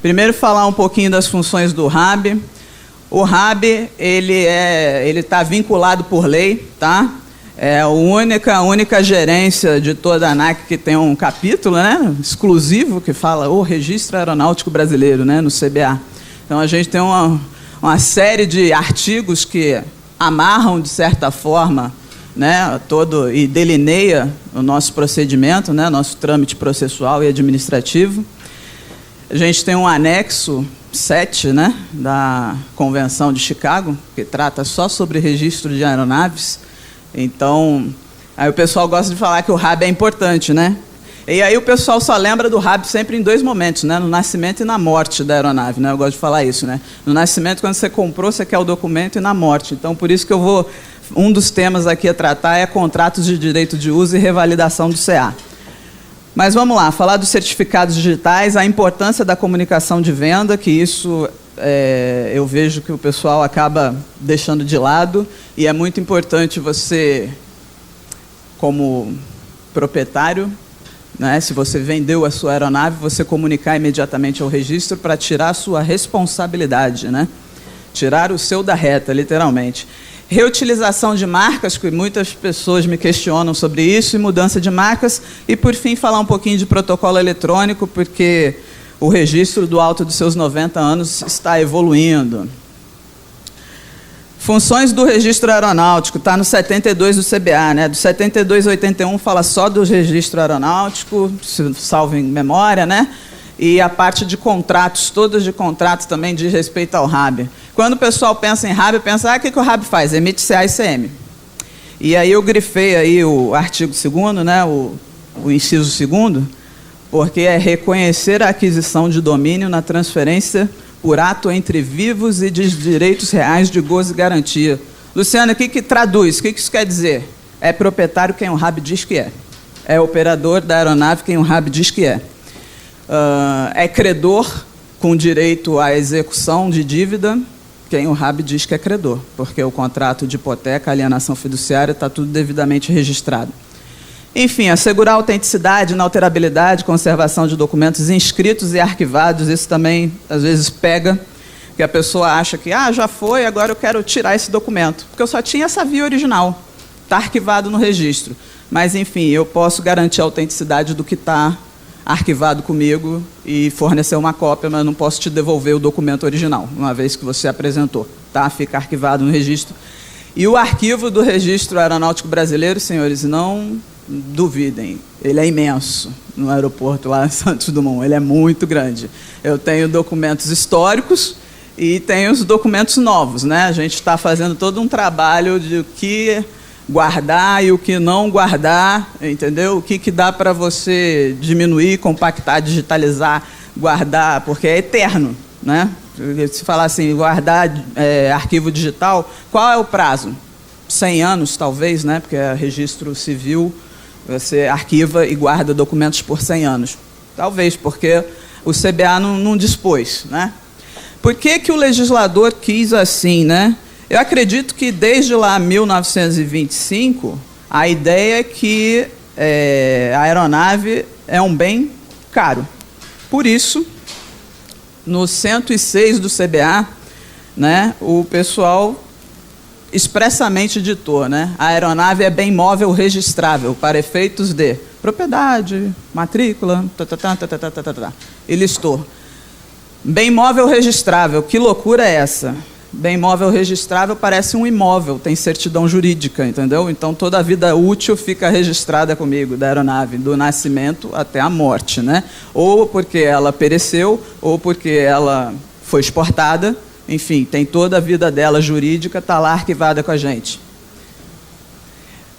Primeiro, falar um pouquinho das funções do RAB. O RAB, ele está vinculado por lei, tá? É a única gerência de toda a ANAC que tem um capítulo, né, exclusivo que fala o Registro Aeronáutico Brasileiro, né, no CBA. Então, a gente tem uma série de artigos que amarram, de certa forma, né, e delineia o nosso procedimento, né, nosso trâmite processual e administrativo. A gente tem um anexo 7, né, da Convenção de Chicago, que trata só sobre registro de aeronaves. Então, aí o pessoal gosta de falar que o RAB é importante, né? E aí o pessoal só lembra do RAB sempre em 2 momentos, né? No nascimento e na morte da aeronave, né? Eu gosto de falar isso, né? No nascimento, quando você comprou, você quer o documento, e na morte. Então, por isso que um dos temas aqui a tratar é contratos de direito de uso e revalidação do CA. Mas vamos lá, falar dos certificados digitais, a importância da comunicação de venda, que isso eu vejo que o pessoal acaba deixando de lado, e é muito importante você, como proprietário, né, se você vendeu a sua aeronave, você comunicar imediatamente ao registro para tirar a sua responsabilidade, né? Tirar o seu da reta, literalmente. Reutilização de marcas, que muitas pessoas me questionam sobre isso, e mudança de marcas. E, por fim, falar um pouquinho de protocolo eletrônico, porque o registro do alto dos seus 90 anos está evoluindo. Funções do registro aeronáutico, está no 72 do CBA, né? Do 72 ao 81 fala só do registro aeronáutico, salvo em memória, né? E a parte de contratos, todos de contratos também diz respeito ao RAB. Quando o pessoal pensa em RAB, pensa, o que o RAB faz? Emite CA e CM. E aí eu grifei aí o artigo 2º, né? O inciso 2º, porque é reconhecer a aquisição de domínio na transferência por ato entre vivos e de direitos reais de gozo e garantia. Luciano, o que traduz? O que isso quer dizer? É proprietário quem o RAB diz que é. É operador da aeronave quem o RAB diz que é. É credor com direito à execução de dívida quem o RAB diz que é credor, porque o contrato de hipoteca, alienação fiduciária, está tudo devidamente registrado. Enfim, assegurar a autenticidade, inalterabilidade, conservação de documentos inscritos e arquivados, isso também, às vezes, pega, que a pessoa acha que, já foi, agora eu quero tirar esse documento, porque eu só tinha essa via original, está arquivado no registro. Mas, enfim, eu posso garantir a autenticidade do que está arquivado comigo e fornecer uma cópia, mas não posso te devolver o documento original, uma vez que você apresentou, tá? Fica arquivado no registro. E o arquivo do Registro Aeronáutico Brasileiro, senhores, não duvidem, ele é imenso no aeroporto lá em Santos Dumont, ele é muito grande. Eu tenho documentos históricos e tenho os documentos novos, né? A gente está fazendo todo um trabalho de o que guardar e o que não guardar, entendeu? O que dá para você diminuir, compactar, digitalizar, guardar, porque é eterno, né? Se falar assim, guardar arquivo digital, qual é o prazo? 100 anos, talvez, né? Porque é registro civil, você arquiva e guarda documentos por 100 anos. Talvez, porque o CBA não dispôs, né? Por que o legislador quis assim, né? Eu acredito que desde lá 1925, a ideia é que a aeronave é um bem caro. Por isso, no 106 do CBA, né, o pessoal expressamente ditou, né, a aeronave é bem móvel registrável para efeitos de propriedade, matrícula, e listou. Bem móvel registrável, que loucura é essa? Bem móvel registrável parece um imóvel, tem certidão jurídica, entendeu? Então, toda a vida útil fica registrada comigo, da aeronave, do nascimento até a morte, né? Ou porque ela pereceu, ou porque ela foi exportada, enfim, tem toda a vida dela jurídica, está lá arquivada com a gente.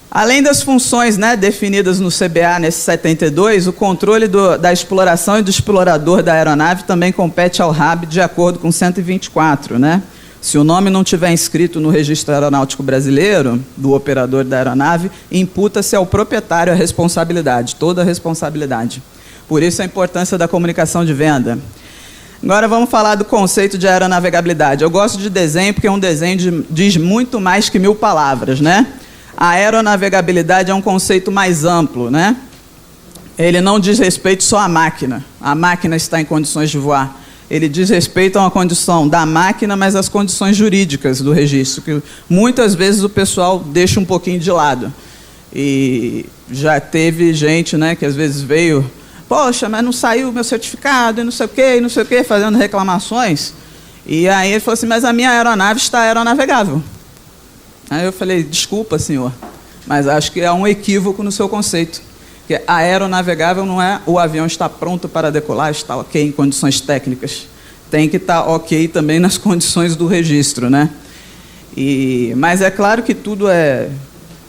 Além das funções, né, definidas no CBA, nesse 72, o controle da exploração e do explorador da aeronave também compete ao RAB de acordo com 124, né? Se o nome não estiver inscrito no Registro Aeronáutico Brasileiro, do operador da aeronave, imputa-se ao proprietário a responsabilidade, toda a responsabilidade. Por isso a importância da comunicação de venda. Agora vamos falar do conceito de aeronavegabilidade. Eu gosto de desenho porque um desenho diz muito mais que 1000 palavras, né? A aeronavegabilidade é um conceito mais amplo, né? Ele não diz respeito só à máquina. A máquina está em condições de voar. ele diz respeito a uma condição da máquina, mas as condições jurídicas do registro, que muitas vezes o pessoal deixa um pouquinho de lado. E já teve gente, né, que às vezes veio, poxa, mas não saiu o meu certificado, e não sei o quê, fazendo reclamações. E aí ele falou assim, mas a minha aeronave está aeronavegável. Aí eu falei, desculpa, senhor, mas acho que há um equívoco no seu conceito. Que aeronavegável não é o avião está pronto para decolar, está ok em condições técnicas. Tem que estar ok também nas condições do registro, né? Mas é claro que tudo é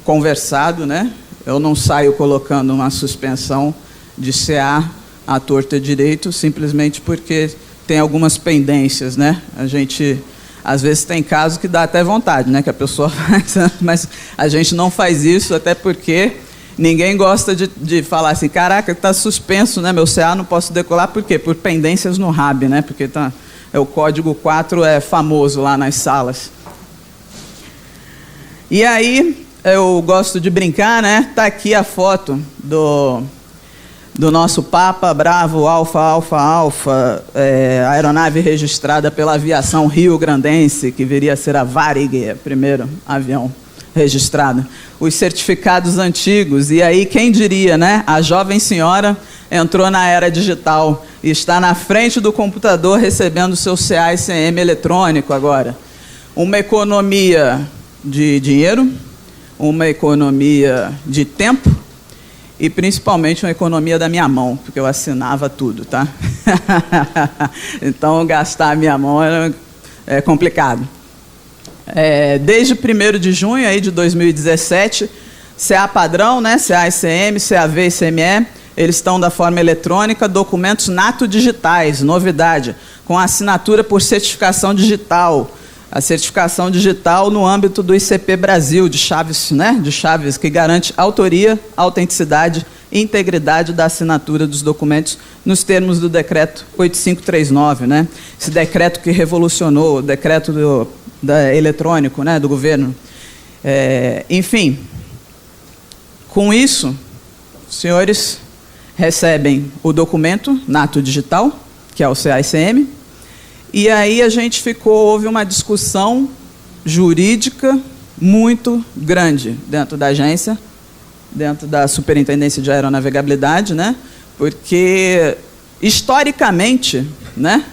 conversado, né? Eu não saio colocando uma suspensão de CA à torta direito, simplesmente porque tem algumas pendências, né? A gente, às vezes, tem casos que dá até vontade, né? Que a pessoa faz, mas a gente não faz isso, até porque ninguém gosta de falar assim, caraca, está suspenso, né? Meu CA não posso decolar, por quê? Por pendências no RAB, né? Porque o código 4 é famoso lá nas salas. E aí, eu gosto de brincar, né? Está aqui a foto do nosso Papa Bravo Alfa Alfa Alfa, aeronave registrada pela aviação rio-grandense, que viria a ser a Varig, primeiro avião registrado. Os certificados antigos, e aí quem diria, né? A jovem senhora entrou na era digital e está na frente do computador recebendo o seu CA e CM eletrônico agora. Uma economia de dinheiro, uma economia de tempo e principalmente uma economia da minha mão, porque eu assinava tudo, tá? Então gastar a minha mão é complicado. Desde 1º de junho aí de 2017, CA padrão, né? CA ICM, CAV e CME, eles estão da forma eletrônica, documentos nato digitais, novidade, com assinatura por certificação digital. A certificação digital no âmbito do ICP Brasil, de chaves, né? De chaves que garante autoria, autenticidade e integridade da assinatura dos documentos nos termos do decreto 8539, né? Esse decreto que revolucionou o decreto eletrônico, né, do governo. Enfim, com isso, os senhores recebem o documento nato digital, que é o CA-ICM, e aí houve uma discussão jurídica muito grande dentro da agência, dentro da Superintendência de Aeronavegabilidade, né, porque, historicamente, né,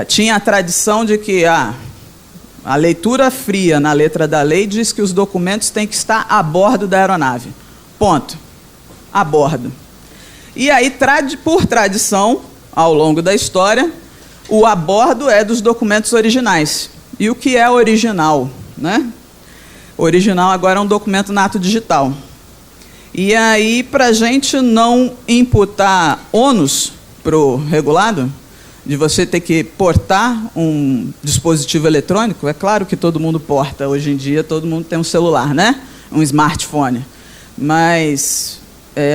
tinha a tradição de que a leitura fria na letra da lei diz que os documentos têm que estar a bordo da aeronave. Ponto. A bordo. E aí, por tradição, ao longo da história, o a bordo é dos documentos originais. E o que é original, né? Original agora é um documento nato digital. E aí, para a gente não imputar ônus para o regulado, de você ter que portar um dispositivo eletrônico, é claro que todo mundo porta, hoje em dia todo mundo tem um celular, né? Um smartphone. Mas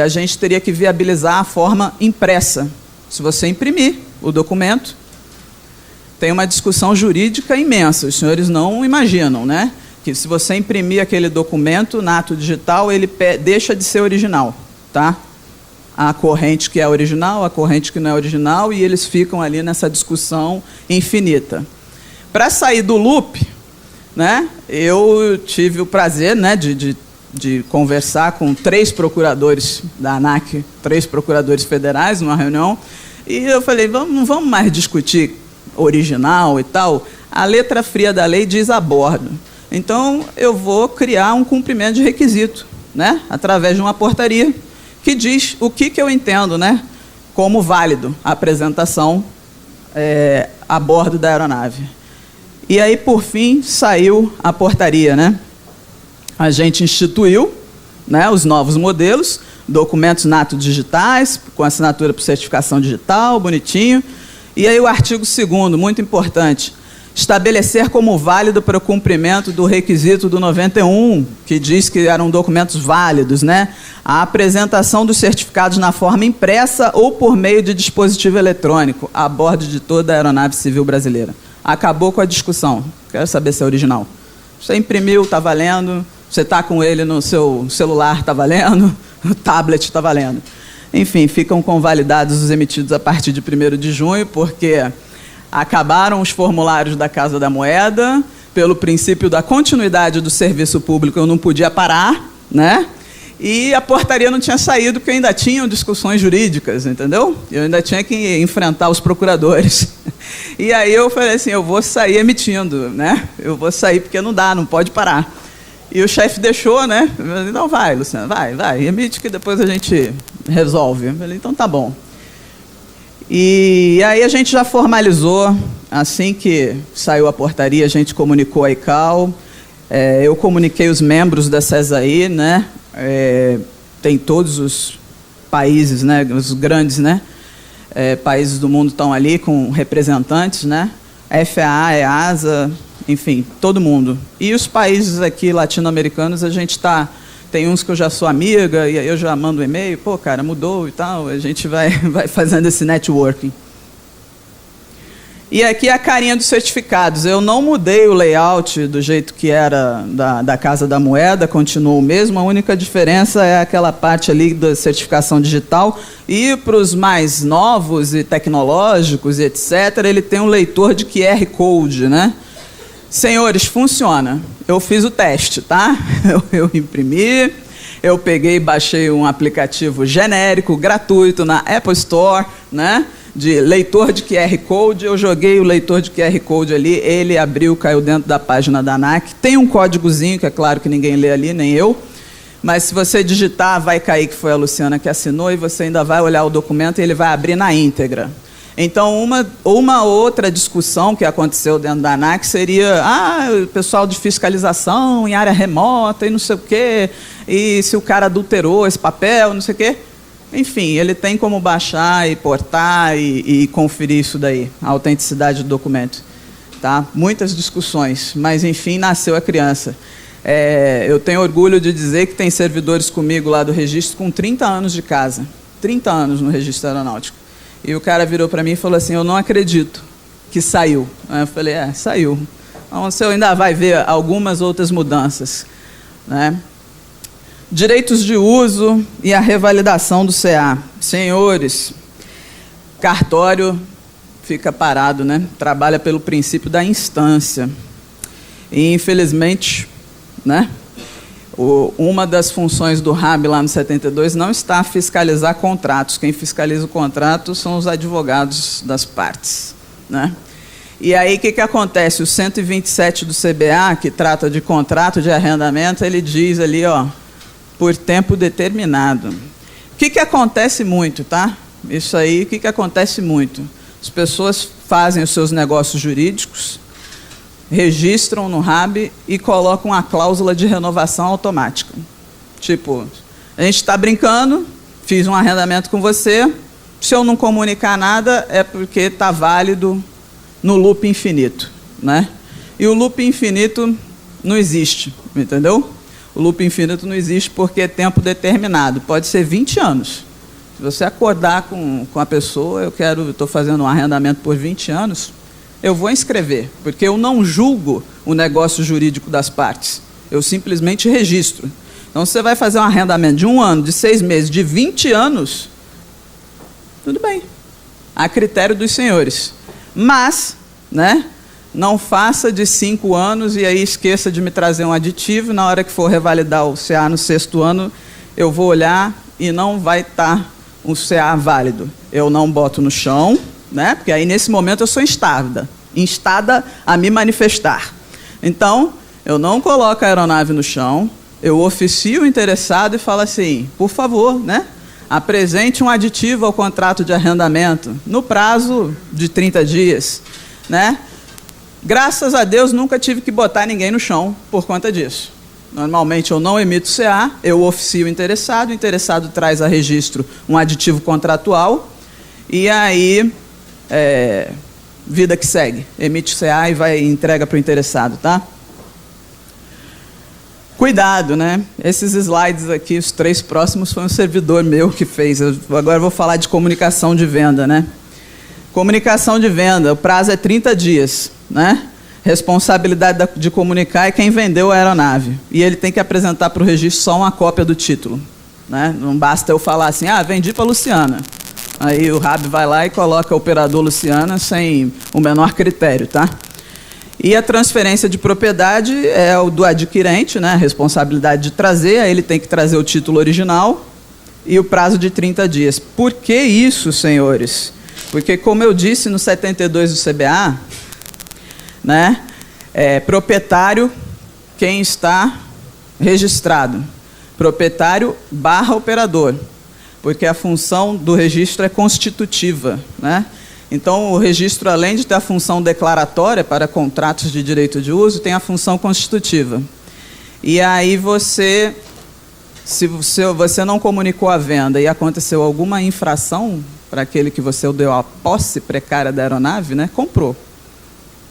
a gente teria que viabilizar a forma impressa. Se você imprimir o documento, tem uma discussão jurídica imensa, os senhores não imaginam, né? Que se você imprimir aquele documento nato digital, ele deixa de ser original, tá? A corrente que é original, a corrente que não é original, e eles ficam ali nessa discussão infinita. Para sair do loop, né, eu tive o prazer, né, de conversar com 3 procuradores da ANAC, 3 procuradores federais, numa reunião, e eu falei, não vamos mais discutir original e tal, a letra fria da lei diz a bordo. Então, eu vou criar um cumprimento de requisito, né, através de uma portaria, que diz o que eu entendo, né, como válido a apresentação a bordo da aeronave. E aí, por fim, saiu a portaria, né? A gente instituiu, né, os novos modelos, documentos nato digitais, com assinatura por certificação digital, bonitinho. E aí o artigo 2º, muito importante, estabelecer como válido para o cumprimento do requisito do 91, que diz que eram documentos válidos, né? A apresentação dos certificados na forma impressa ou por meio de dispositivo eletrônico, a bordo de toda a aeronave civil brasileira. Acabou com a discussão. Quero saber se é original. Você imprimiu, está valendo. Você está com ele no seu celular, está valendo. O tablet está valendo. enfim, ficam convalidados os emitidos a partir de 1º de junho, porque acabaram os formulários da Casa da Moeda, pelo princípio da continuidade do serviço público eu não podia parar, né? E a portaria não tinha saído porque ainda tinham discussões jurídicas, entendeu? Eu ainda tinha que enfrentar os procuradores. E aí eu falei assim, eu vou sair emitindo, né? Eu vou sair porque não dá, não pode parar. E o chefe deixou, né? Eu falei, não, vai, Luciano, vai, emite que depois a gente resolve. Eu falei, então tá bom. E aí a gente já formalizou, assim que saiu a portaria, a gente comunicou a ICAO, eu comuniquei os membros da CESAI, né? Tem todos os países, né? Os grandes, né? Países do mundo estão ali com representantes, né? FAA, EASA, enfim, todo mundo. E os países aqui latino-americanos, a gente tem uns que eu já sou amiga, e aí eu já mando um e-mail, pô, cara, mudou e tal, a gente vai fazendo esse networking. E aqui a carinha dos certificados. Eu não mudei o layout do jeito que era da Casa da Moeda, continuou o mesmo, a única diferença é aquela parte ali da certificação digital, e para os mais novos e tecnológicos e etc., ele tem um leitor de QR Code, né? Senhores, funciona. Eu fiz o teste, tá? Eu imprimi, eu peguei e baixei um aplicativo genérico, gratuito, na Apple Store, né? De leitor de QR Code, eu joguei o leitor de QR Code ali, ele abriu, caiu dentro da página da ANAC. Tem um códigozinho, que é claro que ninguém lê ali, nem eu, mas se você digitar, vai cair que foi a Luciana que assinou, e você ainda vai olhar o documento e ele vai abrir na íntegra. Então, uma outra discussão que aconteceu dentro da ANAC seria o pessoal de fiscalização em área remota e não sei o quê, e se o cara adulterou esse papel, não sei o quê. Enfim, ele tem como baixar e portar e conferir isso daí, a autenticidade do documento. Tá? Muitas discussões, mas, enfim, nasceu a criança. Eu tenho orgulho de dizer que tem servidores comigo lá do registro com 30 anos de casa. 30 anos no registro aeronáutico. E o cara virou para mim e falou assim, eu não acredito que saiu. Aí eu falei, saiu. Então, você ainda vai ver algumas outras mudanças, né? Direitos de uso e a revalidação do CA. Senhores, cartório fica parado, né? Trabalha pelo princípio da instância. E, infelizmente, né? Uma das funções do RAB lá no 72 não está a fiscalizar contratos. Quem fiscaliza o contrato são os advogados das partes, né? E aí, o que acontece? O 127 do CBA, que trata de contrato de arrendamento, ele diz ali, por tempo determinado. O que acontece muito, tá? Isso aí, o que acontece muito? As pessoas fazem os seus negócios jurídicos, registram no RAB e colocam a cláusula de renovação automática. Tipo, a gente está brincando, fiz um arrendamento com você, se eu não comunicar nada é porque está válido no loop infinito, né? E o loop infinito não existe, entendeu? O loop infinito não existe porque é tempo determinado, pode ser 20 anos. Se você acordar com a pessoa, eu estou fazendo um arrendamento por 20 anos, eu vou inscrever, porque eu não julgo o negócio jurídico das partes, eu simplesmente registro. Então, se você vai fazer um arrendamento de 1 ano, de 6 meses, de 20 anos, tudo bem, a critério dos senhores. Mas, né, não faça de 5 anos e aí esqueça de me trazer um aditivo, na hora que for revalidar o CA no 6º ano, eu vou olhar e não vai estar um CA válido. Eu não boto no chão, né? Porque aí, nesse momento, eu sou instada a me manifestar. Então, eu não coloco a aeronave no chão, eu oficio o interessado e falo assim, por favor, né? Apresente um aditivo ao contrato de arrendamento, no prazo de 30 dias, né? Graças a Deus, nunca tive que botar ninguém no chão por conta disso. Normalmente, eu não emito CA, eu oficio o interessado traz a registro um aditivo contratual, e aí, vida que segue. Emite CA e entrega para o interessado, tá? Cuidado, né? Esses slides aqui, os 3 próximos, foi um servidor meu que fez. Agora eu vou falar de comunicação de venda, né? Comunicação de venda, o prazo é 30 dias, né? Responsabilidade de comunicar é quem vendeu a aeronave. E ele tem que apresentar para o registro só uma cópia do título. né? Não basta eu falar assim, vendi para Luciana. Aí o RAB vai lá e coloca operador Luciana sem o menor critério, tá? E a transferência de propriedade é o do adquirente, né? A responsabilidade de trazer, aí ele tem que trazer o título original e o prazo de 30 dias. Por que isso, senhores? Porque, como eu disse no 72 do CBA, né? Proprietário, quem está registrado. Proprietário / operador. Porque a função do registro é constitutiva, né? Então, o registro, além de ter a função declaratória para contratos de direito de uso, tem a função constitutiva. E aí você, se você não comunicou a venda e aconteceu alguma infração para aquele que você deu a posse precária da aeronave, né, comprou.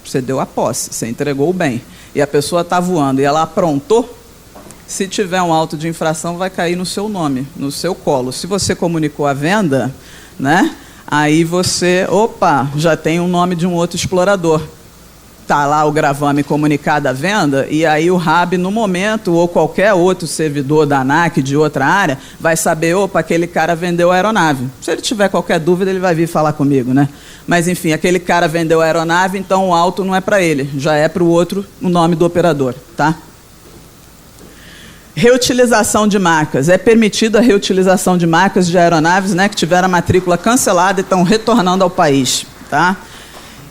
Você deu a posse, você entregou o bem. E a pessoa está voando e ela aprontou, se tiver um auto de infração, vai cair no seu nome, no seu colo. Se você comunicou a venda, né, aí você, já tem o nome de um outro explorador. Está lá o gravame comunicado à venda, e aí o RAB, no momento, ou qualquer outro servidor da ANAC, de outra área, vai saber, aquele cara vendeu a aeronave. Se ele tiver qualquer dúvida, ele vai vir falar comigo, né? Mas, enfim, aquele cara vendeu a aeronave, então o auto não é para ele, já é para o outro o nome do operador, tá? Reutilização de marcas. É permitida a reutilização de marcas de aeronaves, né, que tiveram a matrícula cancelada e estão retornando ao país, tá?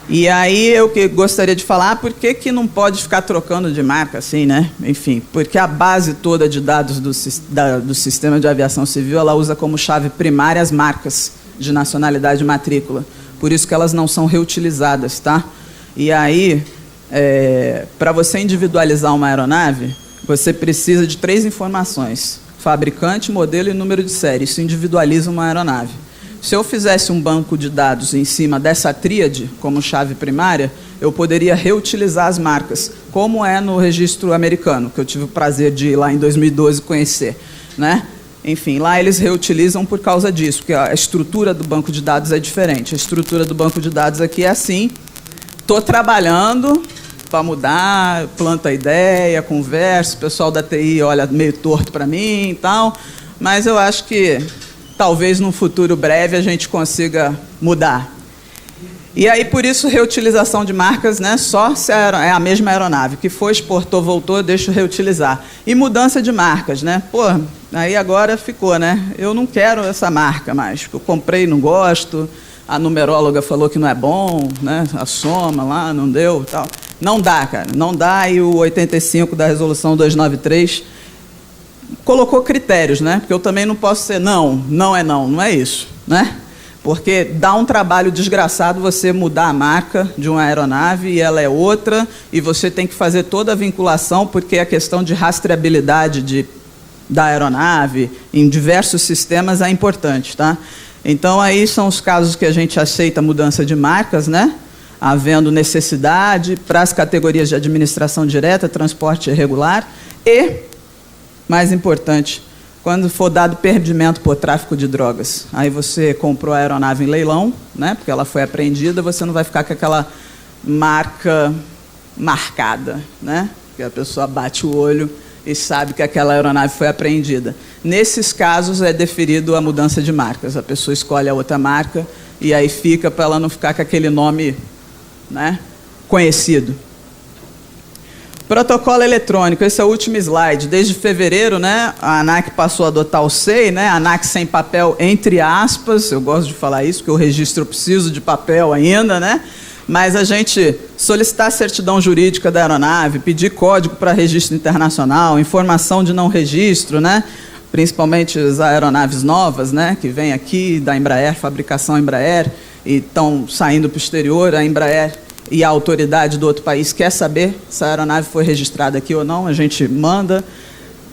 E aí eu que gostaria de falar, por que não pode ficar trocando de marca assim, né? Enfim, porque a base toda de dados do sistema de aviação civil, ela usa como chave primária as marcas de nacionalidade e matrícula. Por isso que elas não são reutilizadas, tá? E aí, para você individualizar uma aeronave, você precisa de 3 informações: fabricante, modelo e número de série. Isso individualiza uma aeronave. Se eu fizesse um banco de dados em cima dessa tríade, como chave primária, eu poderia reutilizar as marcas, como é no registro americano, que eu tive o prazer de ir lá em 2012 conhecer, né? Enfim, lá eles reutilizam por causa disso, porque a estrutura do banco de dados é diferente. A estrutura do banco de dados aqui é assim: estou trabalhando para mudar, planta a ideia, conversa, o pessoal da TI olha meio torto para mim e tal, mas eu acho que talvez num futuro breve a gente consiga mudar. E aí, por isso, reutilização de marcas, né, só se é a mesma aeronave, que foi, exportou, voltou, deixa eu reutilizar. E mudança de marcas, né? Aí agora ficou, né? Eu não quero essa marca mais, porque eu comprei e não gosto, a numeróloga falou que não é bom, né? A soma lá não deu, tal. Não dá, cara, não dá. E o 85 da resolução 293 colocou critérios, né? Porque eu também não posso ser não é isso, né? Porque dá um trabalho desgraçado você mudar a marca de uma aeronave e ela é outra, e você tem que fazer toda a vinculação, porque a questão de rastreabilidade da aeronave em diversos sistemas é importante, tá? Então, aí são os casos que a gente aceita mudança de marcas, né? Havendo necessidade para as categorias de administração direta, transporte irregular e, mais importante, quando for dado perdimento por tráfico de drogas. Aí você comprou a aeronave em leilão, né? Porque ela foi apreendida, você não vai ficar com aquela marca marcada, né? Que a pessoa bate o olho e sabe que aquela aeronave foi apreendida. Nesses casos é deferido a mudança de marcas. A pessoa escolhe a outra marca e aí fica para ela não ficar com aquele nome, né, conhecido. Protocolo eletrônico, esse é o último slide. Desde fevereiro, né, a ANAC passou a adotar o SEI, né, ANAC sem papel, entre aspas, eu gosto de falar isso, porque o registro eu preciso de papel ainda, né, mas a gente solicitar a certidão jurídica da aeronave, pedir código para registro internacional, informação de não registro, né, principalmente as aeronaves novas, né, que vêm aqui da Embraer, fabricação Embraer, e estão saindo para o exterior, a Embraer e a autoridade do outro país quer saber se a aeronave foi registrada aqui ou não, a gente manda.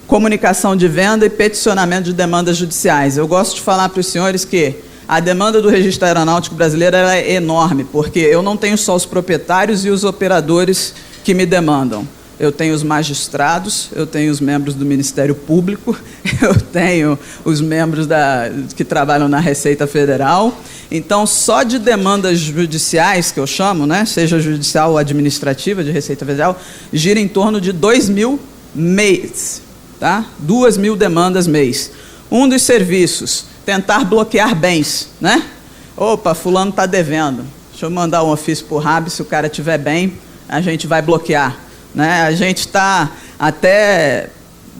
Comunicação de venda e peticionamento de demandas judiciais. Eu gosto de falar para os senhores que a demanda do registro aeronáutico brasileiro ela é enorme, porque eu não tenho só os proprietários e os operadores que me demandam. Eu tenho os magistrados, eu tenho os membros do Ministério Público, eu tenho os membros que trabalham na Receita Federal. Então, só de demandas judiciais, que eu chamo, né, seja judicial ou administrativa, de Receita Federal, gira em torno de 2.000 mês, tá? 2.000 demandas mês. Um dos serviços, tentar bloquear bens, né? Opa, fulano está devendo. Deixa eu mandar um ofício para o RAB, se o cara estiver bem, a gente vai bloquear, né? A gente está até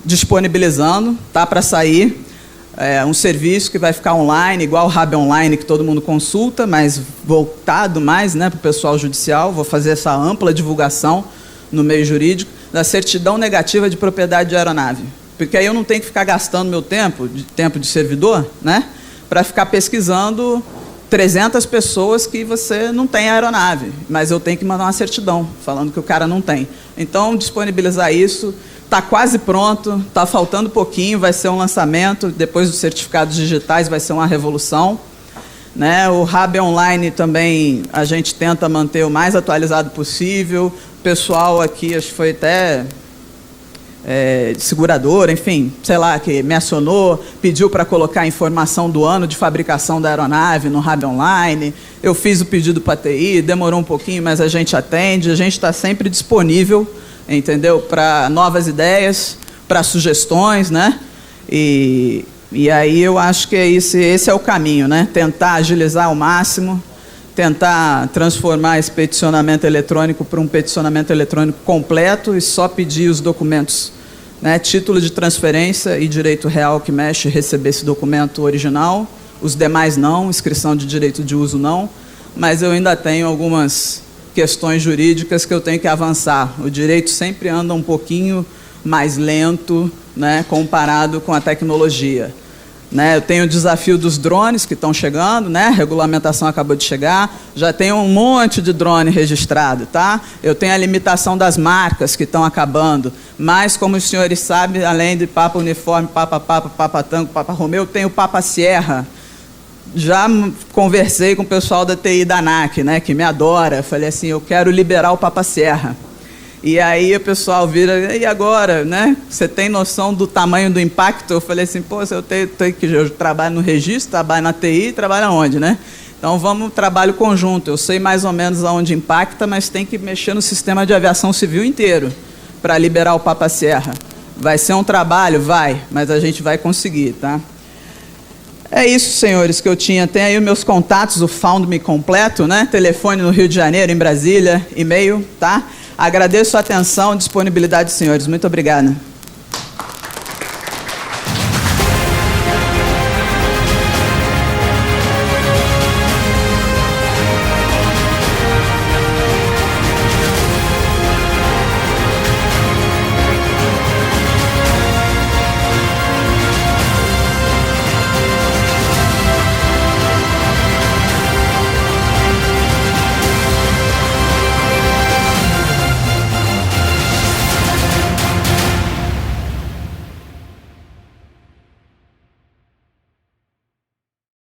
disponibilizando, tá para sair, um serviço que vai ficar online, igual o RAB Online, que todo mundo consulta, mas voltado mais, né, para o pessoal judicial. Vou fazer essa ampla divulgação no meio jurídico da certidão negativa de propriedade de aeronave. Porque aí eu não tenho que ficar gastando meu tempo de servidor, né, para ficar pesquisando 300 pessoas que você não tem aeronave, mas eu tenho que mandar uma certidão falando que o cara não tem. Então, disponibilizar isso. Está quase pronto, está faltando pouquinho, vai ser um lançamento, depois dos certificados digitais vai ser uma revolução, né? O RAB Online também a gente tenta manter o mais atualizado possível. O pessoal aqui, acho que foi até de seguradora, enfim, sei lá, que me acionou, pediu para colocar a informação do ano de fabricação da aeronave no RAB Online. Eu fiz o pedido para a TI, demorou um pouquinho, mas a gente atende, a gente está sempre disponível, entendeu? Para novas ideias, para sugestões, né? E aí eu acho que esse é o caminho, né? Tentar agilizar ao máximo, tentar transformar esse peticionamento eletrônico para um peticionamento eletrônico completo e só pedir os documentos, né? Título de transferência e direito real que mexe, receber esse documento original. Os demais não, inscrição de direito de uso não, mas eu ainda tenho algumas questões jurídicas que eu tenho que avançar. O direito sempre anda um pouquinho mais lento, né, comparado com a tecnologia. Né, eu tenho o desafio dos drones que estão chegando, né, a regulamentação acabou de chegar, já tem um monte de drone registrado, tá? Eu tenho a limitação das marcas que estão acabando, mas, como os senhores sabem, além de Papa Uniforme, Papa Tango, Papa Romeu, eu tenho o Papa Sierra. Já conversei com o pessoal da TI da ANAC, né, que me adora. Falei assim, eu quero liberar o Papa Sierra. E aí o pessoal vira, e agora, né? Você tem noção do tamanho do impacto? Eu falei assim, pô, eu trabalho no registro, trabalho na TI, trabalho aonde, né? Então vamos trabalho conjunto. Eu sei mais ou menos aonde impacta, mas tem que mexer no sistema de aviação civil inteiro para liberar o Papa Sierra. Vai ser um trabalho? Vai, mas a gente vai conseguir, tá? É isso, senhores, que eu tinha. Tem aí os meus contatos, o Found Me completo, né? Telefone no Rio de Janeiro, em Brasília, e-mail, tá? Agradeço a atenção e disponibilidade, senhores. Muito obrigada.